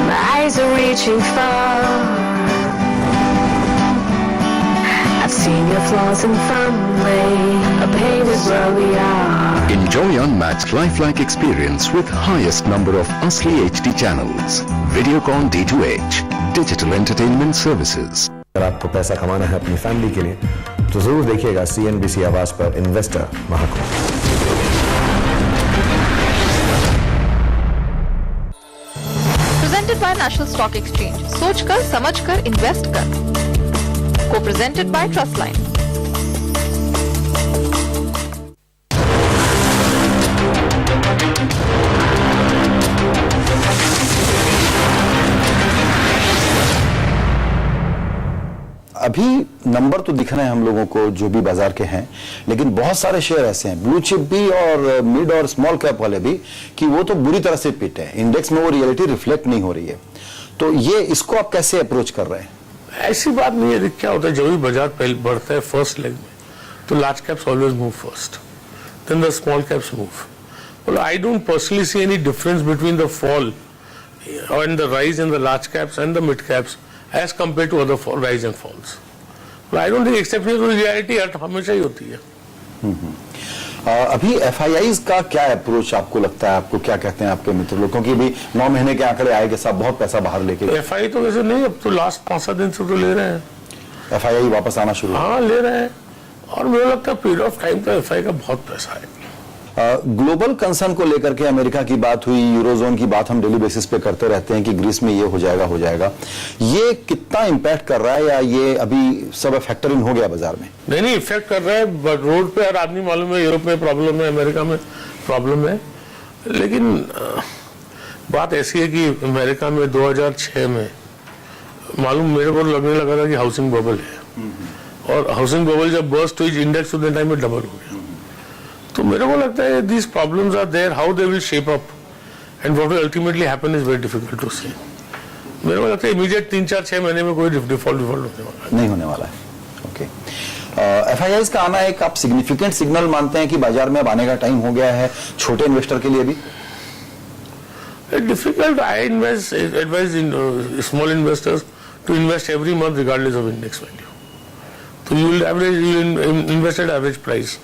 My eyes are reaching far. I've seen your flaws and fondly, a pain is where we are. Enjoy unmatched lifelike experience with highest number of Asli HD channels. Videocon D2H, digital entertainment services. अगर आपको पैसा कमाना है अपनी family के लिए तो जरूर देखिएगा CNBC आवाज पर investor Mahakumbh. Presented by National Stock Exchange. सोचकर समझकर इन्वेस्ट कर। Co-presented by Trustline. अभी नंबर तो दिख रहे हैं हम लोगों को जो भी बाजार के हैं, लेकिन बहुत सारे शेयर ऐसे हैं ब्लू चिप भी और मिड और स्मॉल कैप वाले भी कि वो तो बुरी तरह से पिट है। इंडेक्स में वो रियलिटी रिफ्लेक्ट नहीं हो रही है। तो ये इसको आप कैसे अप्रोच कर रहे हैं? ऐसी बात नहीं है। क्या होता है जब भी बाजार पहले बढ़ता है फर्स्ट लेग में तो large caps always move first, then the small caps move. well, I don't personally see any difference between the fall and the rise in the large caps and the mid caps as compared to other rise and falls. Well, I don't think exceptional reality हमेशा ही होती है। अभी FIIs का क्या approach आपको लगता है? आपको क्या कहते हैं आपके मित्र लोग? क्योंकि अभी 9 महीने के आंकड़े आए के साथ बहुत पैसा बाहर लेके FII तो वैसे नहीं, अब तो लास्ट 5-7 दिन से तो ले रहे हैं। FII वापस आना शुरू? हाँ ले रहे हैं, और मुझे लगता है पीरियड ऑफ टाइम तो FII का बहुत पैसा है। ग्लोबल कंसर्न को लेकर के अमेरिका की बात हुई, यूरोजोन की बात हम डेली बेसिस पे करते रहते हैं कि ग्रीस में ये हो जाएगा। ये कितना इंपैक्ट कर रहा है या ये अभी सब फैक्टर इन हो गया बाजार में? नहीं इफेक्ट कर रहा है। रोड पे हर आदमी मालूम है, यूरोप में प्रॉब्लम है, अमेरिका में प्रॉब्लम है। लेकिन बात ऐसी है कि अमेरिका में 2006 में मालूम मेरे को लगने लगा था कि हाउसिंग बबल है, और हाउसिंग बबल जब बर्स्ट हुई इंडेक्स उतने टाइम में डबल हो गया। तो मेरे को लगता है these problems are there, how they will shape up and what will ultimately happen is very difficult to say. मेरे को लगता है इमीडिएट 3-4-6 महीने में कोई डिफॉल्ट नहीं होने वाला है। ओके, FIIs का आना एक आप सिग्निफिकेंट सिग्नल मानते हैं कि बाजार में अब आने का टाइम हो गया है छोटे इन्वेस्टर के लिए भी? Difficult. I advise small investors to invest every month regardless of index value. तो you will invest at average price.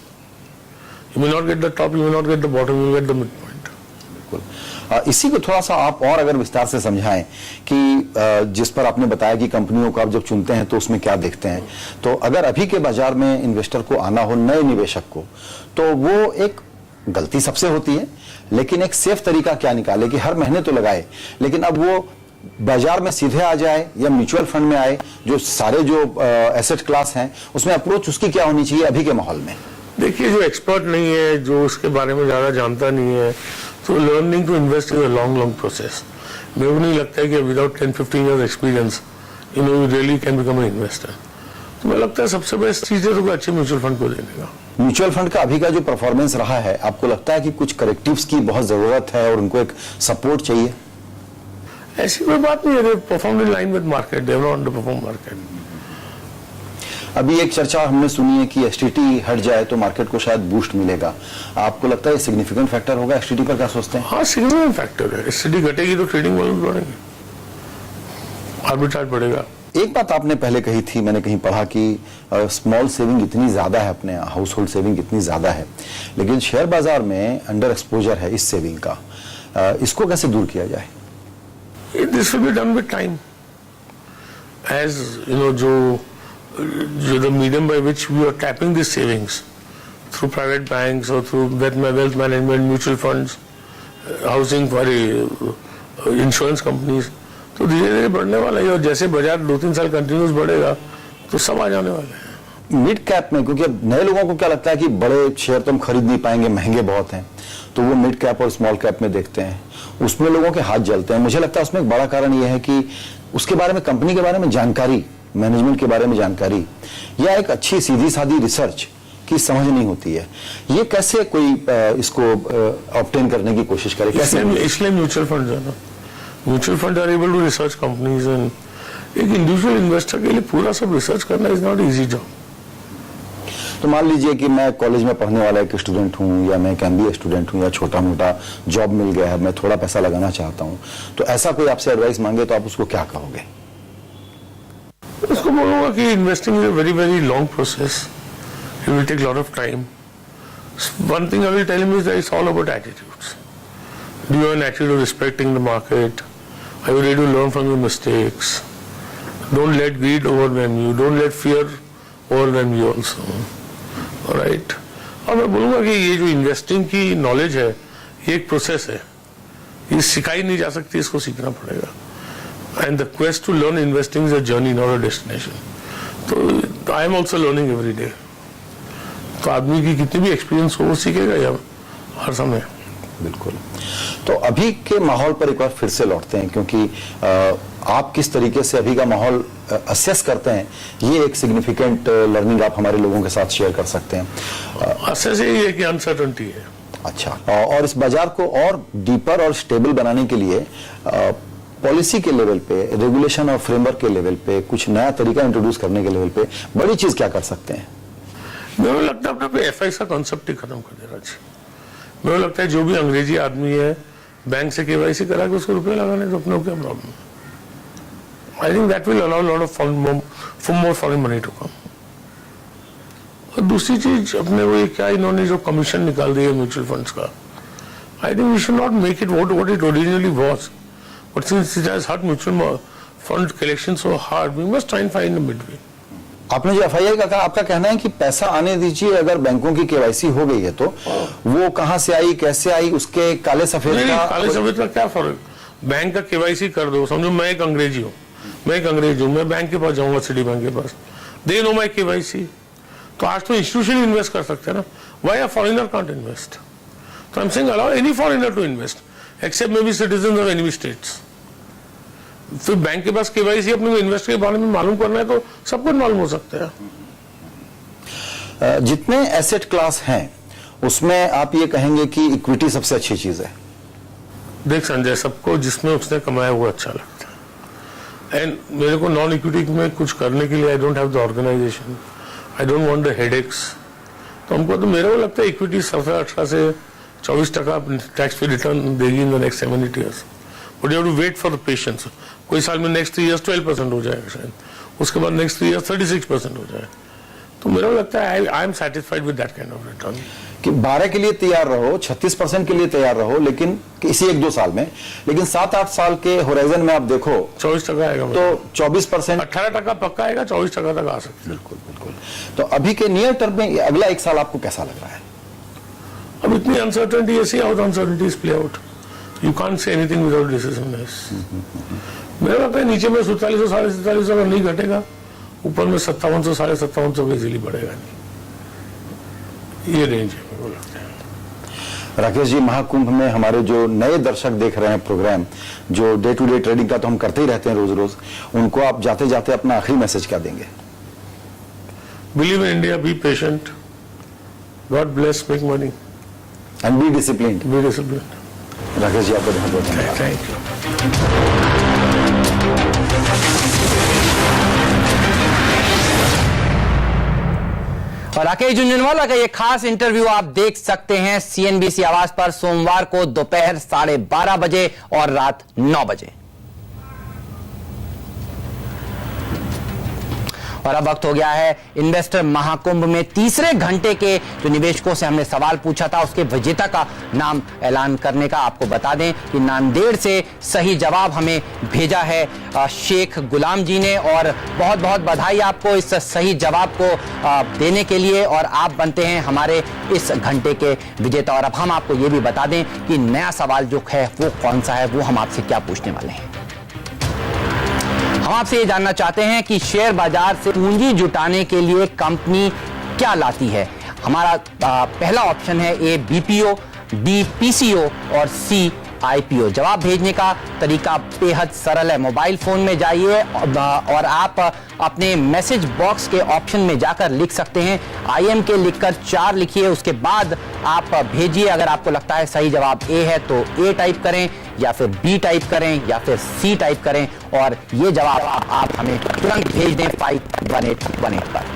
You may not get the top, you may not get the bottom, you will get the midpoint. बिल्कुल। इसी को थोड़ा सा आप और अगर विस्तार से समझाएं कि जिस पर आपने बताया कि कंपनियों को आप जब चुनते हैं तो उसमें क्या देखते हैं, तो अगर अभी के बाजार में इन्वेस्टर को आना हो, नए निवेशक को, तो वो एक गलती सबसे होती है, लेकिन एक सेफ तरीका क्या निकाले कि हर महीने तो लगाए, लेकिन अब वो बाजार में सीधे आ जाए या म्यूचुअल फंड में आए, जो सारे जो एसेट क्लास हैं उसमें अप्रोच उसकी क्या होनी चाहिए अभी के माहौल में? देखिए, जो एक्सपर्ट नहीं है, जो उसके बारे में ज्यादा जानता नहीं है, तो learning to invest is a long process. मेरे को नहीं लगता है कि without 10-15 years experience you really can become an investor. तो मुझे लगता है सबसे बेस्ट चीज है तो अच्छे म्यूचुअल फंड को देने का। म्यूचुअल फंड का अभी का जो परफॉर्मेंस रहा है, आपको लगता है कि कुछ करेक्टिव्स की बहुत जरूरत है और उनको एक सपोर्ट चाहिए? ऐसी कोई बात नहीं है, they perform in line with market, they have not underperform market. अभी एक चर्चा हमने सुनी है कि STT हट जाए तो मार्केट को शायद बूस्ट मिलेगा। आपको लगता है ये सिग्निफिकेंट फैक्टर होगा? STT पर क्या सोचते हैं? हाँ, सिग्निफिकेंट फैक्टर है। STT घटेगी तो ट्रेडिंग वॉल्यूम बढ़ेंगे, आर्बिट्राज बढ़ेगा। एक बात आपने पहले कही थी, मैंने कहीं पढ़ा कि स्मॉल सेविंग इतनी ज्यादा है, अपने हाउस होल्ड सेविंग इतनी ज्यादा है, लेकिन शेयर बाजार में अंडर एक्सपोजर है इस सेविंग का। इसको कैसे दूर किया जाए? This will be done with time, as you know, जो the medium by which we are tapping these savings through private banks or through wealth management, mutual funds, housing, insurance companies, तो धीरे धीरे बढ़ने वाला है। और जैसे बाजार 2-3 साल कंटिन्यूस बढ़ेगा तो सब आ जाने वाले हैं। मिड कैप में, क्योंकि अब नए लोगों को क्या लगता है कि बड़े शेयर तो हम खरीद नहीं पाएंगे, महंगे बहुत हैं, तो वो मिड कैप और स्मॉल कैप में देखते हैं, उसमें लोगों के हाथ जलते हैं। मुझे लगता है उसमें एक बड़ा कारण यह है कि उसके बारे में, कंपनी के बारे में जानकारी, मैनेजमेंट के बारे में जानकारी, या एक अच्छी सीधी सादी रिसर्च की समझ नहीं होती है। ये कैसे कोई इसको ऑब्टेन करने की कोशिश करे? इसलिए म्यूचुअल फंड है ना, mutual fund are able to research companies, and एक इंडिविजुअल इन्वेस्टर के लिए पूरा सब रिसर्च करना इज नॉट इजी जॉब। तो मान लीजिए कि मैं कॉलेज में पढ़ने वाला एक स्टूडेंट हूं, या मैं एक MBA स्टूडेंट हूं, या छोटा मोटा जॉब मिल गया है, मैं थोड़ा पैसा लगाना चाहता हूं, तो ऐसा कोई आपसे एडवाइस मांगे तो आप उसको क्या कहोगे? उसको बोलूंगा कि investing is a very very long process, it will take lot of time. One thing I will tell him is that it's all about attitudes. Do you have an attitude of respecting the market? Are you ready to learn from your mistakes? Don't let greed overwhelm you. Don't let fear overwhelm you also. Alright? और मैं बोलूँगा कि ये जो investing की knowledge है, ये एक प्रोसेस है. ये सिखाई नहीं जा सकती, इसको सीखना पड़ेगा. And the quest to learn investing is a journey, not a destination. तो I am also learning every day. तो आदमी की कितनी भी एक्सपीरियंस हो वो सीखेगा या हर समय. बिल्कुल. तो अभी के माहौल पर एक बार फिर से लौटते हैं, क्योंकि आप किस तरीके से अभी का माहौल असेस करते हैं, ये एक सिग्निफिकेंट लर्निंग आप हमारे लोगों के साथ शेयर कर सकते हैं. असेस यही है कि अनसर्टेनिटी है. अच्छा. और इस बाजार को और डीपर और स्टेबल बनाने के लिए पॉलिसी के लेवल पे, रेगुलेशन और फ्रेमवर्क के लेवल पे, कुछ नया तरीका इंट्रोड्यूस करने के लेवल पे बड़ी चीज क्या कर सकते हैं? मेरे को लगता है अपने FIs का कॉन्सेप्ट ही खत्म कर देना चाहिए. मेरे को लगता है जो भी अंग्रेजी आदमी है बैंक से KYC करा के उसको रुपये लगाने तो अपने को क्या प्रॉब्लम है. I think that will allow lot of more foreign money to come. और दूसरी चीज अपने वो क्या इन्होंने जो कमीशन निकाल दिया म्यूचुअल फंड्स का, I think we should not make it what it originally was, but since it has hurt mutual fund collection so hard, we must try and find a midway. आपने जो FII का कहा, आपका कहना है कि पैसा आने दीजिए, अगर बैंकों की KYC हो गई है तो वो कहां से आई, कैसे आई, उसके काले सफेद का काले सफेद का क्या फर्क. बैंक का KYC कर दो. समझो मैं एक अंग्रेजी हूँ, मैं बैंक के पास जाऊंगा, सिटी बैंक के पास, दे नो माई KYC. तो आज तो इंस्टीट्यूशन इन्वेस्ट कर सकते हैं ना. Why a foreigner can't invest? तो I am saying allow any foreigner to invest except maybe citizen of enemy states. फिर बैंक के पास KYC अपने को इन्वेस्ट के बारे में मालूम करना है तो सब कुछ मालूम हो सकता है. जितने एसेट क्लास हैं उसमें आप ये कहेंगे कि इक्विटी सबसे अच्छी चीज है? देख संजय, सबको जिसमें उसने कमाया वो अच्छा लगता है. एंड मेरे को नॉन इक्विटी में कुछ करने के लिए I don't have the organisation, I don't want the headaches. तो हमको तो मेरे को लगता है इक्विटी 18 से 24% टैक्स फ्री रिटर्न देगी in the next 7-8 years. But you have to wait for the patience. कोई साल में नेक्स्ट 3 years 12% हो जाएगा शायद, उसके बाद नेक्स्ट 3 years 36% हो जाए. तो मेरा लगता है I am satisfied with that kind of return. कि 12 के लिए तैयार रहो, 36% के लिए तैयार रहो, लेकिन इसी 1-2 साल में, लेकिन 7-8 साल के होराइजन में आप देखो 24% आएगा. तो 24%, 18% पक्का आएगा, 24% तक आ सकता है. बिल्कुल बिल्कुल. तो अभी के नियर टर्म में अगला 1 साल आपको कैसा लग रहा है? अब इतनी अनसर्टेनिटी ऐसी out, uncertainties play out. You can't say anything without decisiveness. मेरा लगता है नीचे में 4700 4700 अगर नहीं घटेगा, ऊपर में 5700 5750 के इजीली बढ़ेगा नहीं. ये रेंज है मेरे को लगता है. राकेश जी, महाकुंभ में हमारे जो नए दर्शक देख रहे हैं प्रोग्राम, जो डे टू डे ट्रेडिंग का तो हम करते ही रहते हैं रोज रोज, उनको आप जाते जाते अपना आखिरी मैसेज क्या देंगे? Believe in India, be patient, God bless, make money and be disciplined. Be disciplined. Rakesh ji, आपको बहुत बहुत धन्यवाद. Thank you. और राकेश झुंझुनवाला का ये खास इंटरव्यू आप देख सकते हैं CNBC आवाज पर सोमवार को दोपहर 12:30 बजे और रात 9 बजे. और अब वक्त हो गया है इन्वेस्टर महाकुंभ में तीसरे घंटे के जो निवेशकों से हमने सवाल पूछा था उसके विजेता का नाम ऐलान करने का. आपको बता दें कि नांदेड़ से सही जवाब हमें भेजा है शेख गुलाम जी ने, और बहुत बहुत बधाई आपको इस सही जवाब को देने के लिए, और आप बनते हैं हमारे इस घंटे के विजेता. और अब हम आपको ये भी बता दें कि नया सवाल जो है वो कौन सा है, वो हम आपसे क्या पूछने वाले हैं. हम आपसे ये जानना चाहते हैं कि शेयर बाजार से पूंजी जुटाने के लिए कंपनी क्या लाती है. हमारा पहला ऑप्शन है A BPO, B PCO और C IPO. जवाब भेजने का तरीका बेहद सरल है. मोबाइल फोन में जाइए और आप अपने मैसेज बॉक्स के ऑप्शन में जाकर लिख सकते हैं IMK लिखकर 4 लिखिए, उसके बाद आप भेजिए. अगर आपको लगता है सही जवाब A है तो A टाइप करें, या फिर B टाइप करें, या फिर C टाइप करें, और ये जवाब आप हमें तुरंत भेज दें 51818 पर.